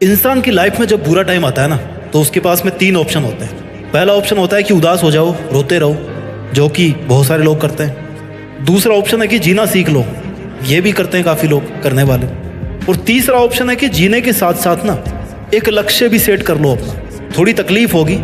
इंसान की लाइफ में जब बुरा टाइम आता है ना, तो उसके पास में 3 ऑप्शन होते हैं। पहला ऑप्शन होता है कि उदास हो जाओ, रोते रहो, जो कि बहुत सारे लोग करते हैं। दूसरा ऑप्शन है कि जीना सीख लो, ये भी करते हैं काफ़ी लोग करने वाले। और तीसरा ऑप्शन है कि जीने के साथ साथ ना एक लक्ष्य भी सेट कर लो अपना। थोड़ी तकलीफ होगी,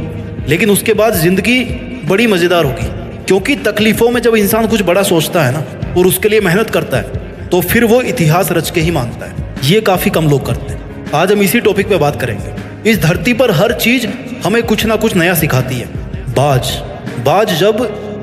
लेकिन उसके बाद ज़िंदगी बड़ी मज़ेदार होगी, क्योंकि तकलीफ़ों में जब इंसान कुछ बड़ा सोचता है ना और उसके लिए मेहनत करता है, तो फिर वो इतिहास रच के ही मानता है। ये काफ़ी कम लोग करते हैं। आज हम इसी टॉपिक पे बात करेंगे। इस धरती पर हर चीज़ हमें कुछ ना कुछ नया सिखाती है। बाज जब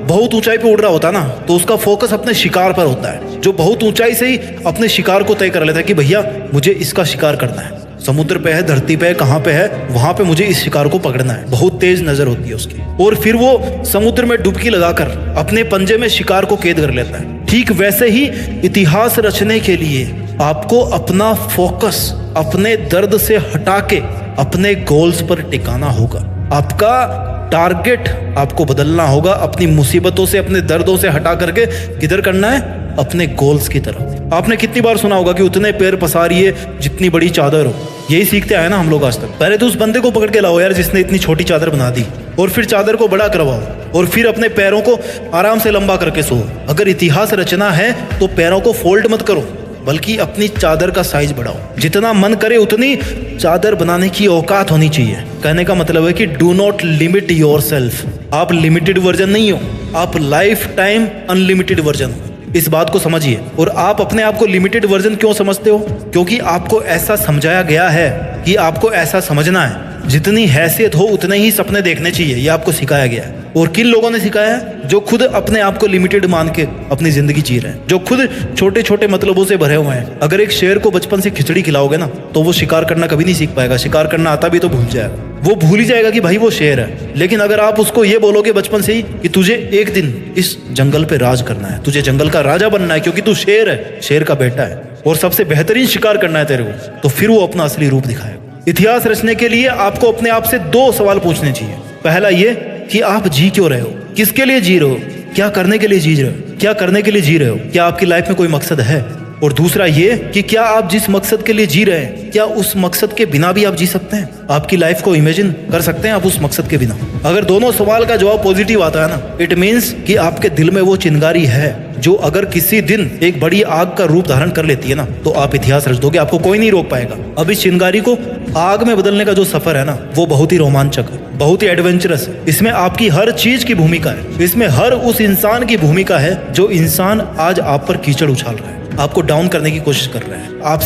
बहुत ऊंचाई पे उड़ रहा होता है ना, तो उसका फोकस अपने शिकार पर होता है, जो बहुत ऊंचाई से ही अपने शिकार को तय कर लेता है कि भैया मुझे इसका शिकार करना है। समुद्र पे है, धरती पे है, कहाँ पे है, वहां पे मुझे इस शिकार को पकड़ना है। बहुत तेज नजर होती है उसकी, और फिर वो समुद्र में डुबकी लगाकर अपने पंजे में शिकार को कैद कर लेता है। ठीक वैसे ही इतिहास रचने के लिए आपको अपना फोकस अपने दर्द से हटा के अपने गोल्स पर टिकाना होगा। आपका टारगेट आपको बदलना होगा, अपनी मुसीबतों से, अपने दर्दों से हटा करके किधर करना है? अपने गोल्स की तरफ। आपने कितनी बार सुना होगा कि उतने पैर पसारिए जितनी बड़ी चादर हो। यही सीखते आए ना हम लोग आज तक। पहले तो उस बंदे को पकड़ के लाओ यार जिसने इतनी छोटी चादर बना दी, और फिर चादर को बड़ा करवाओ, और फिर अपने पैरों को आराम से लंबा करके सो। अगर इतिहास रचना है तो पैरों को फोल्ड मत करो, बल्कि अपनी चादर का साइज बढ़ाओ। जितना मन करे उतनी चादर बनाने की औकात होनी चाहिए। कहने का मतलब है कि डू नॉट लिमिट योरसेल्फ। आप लिमिटेड वर्जन नहीं हो, आप लाइफ टाइम अनलिमिटेड वर्जन हो। इस बात को समझिए। और आप अपने आप को लिमिटेड वर्जन क्यों समझते हो? क्योंकि आपको ऐसा समझाया गया है कि आपको ऐसा समझना है। जितनी हैसियत हो उतने ही सपने देखने चाहिए, ये आपको सिखाया गया है। और किन लोगों ने सिखाया है? जो खुद अपने आप को लिमिटेड मान के अपनी जिंदगी जी रहे हैं, जो खुद छोटे छोटे मतलबों से भरे हुए हैं। अगर एक शेर को बचपन से खिचड़ी खिलाओगे ना, तो वो शिकार करना कभी नहीं सीख पाएगा। शिकार करना आता भी तो भूल जाएगा, वो भूल ही जाएगा कि भाई वो शेर है। लेकिन अगर आप उसको ये बोलोगे बचपन से ही कि तुझे एक दिन इस जंगल पे राज करना है, तुझे जंगल का राजा बनना है, क्योंकि तू शेर है, शेर का बेटा है, और सबसे बेहतरीन शिकार करना है तेरे को, तो फिर वो अपना असली रूप दिखाएगा। इतिहास रचने के लिए आपको अपने आप से 2 सवाल पूछने चाहिए। पहला ये कि आप जी क्यों रहे हो, किसके लिए जी रहे हो, क्या करने के लिए जी रहे हो, क्या करने के लिए जी रहे हो, क्या आपकी लाइफ में कोई मकसद है। और दूसरा ये कि क्या आप जिस मकसद के लिए जी रहे हैं, क्या उस मकसद के बिना भी आप जी सकते हैं? आपकी लाइफ को इमेजिन कर सकते हैं आप उस मकसद के बिना? अगर दोनों सवाल का जवाब पॉजिटिव आता है ना, इट मीन्स कि आपके दिल में वो चिंगारी है जो अगर किसी दिन एक बड़ी आग का रूप धारण कर लेती है ना, तो आप इतिहास रच दोगे, आपको कोई नहीं रोक पाएगा। अब इस चिंगारी को आग में बदलने का जो सफर है ना, वो बहुत ही रोमांचक है, बहुत ही एडवेंचरस है। इसमें आपकी हर चीज की भूमिका है। इसमें हर उस इंसान की भूमिका है जो इंसान आज आप पर कीचड़ उछाल रहा है, आपको डाउन करने की कोशिश कर रहा है। आप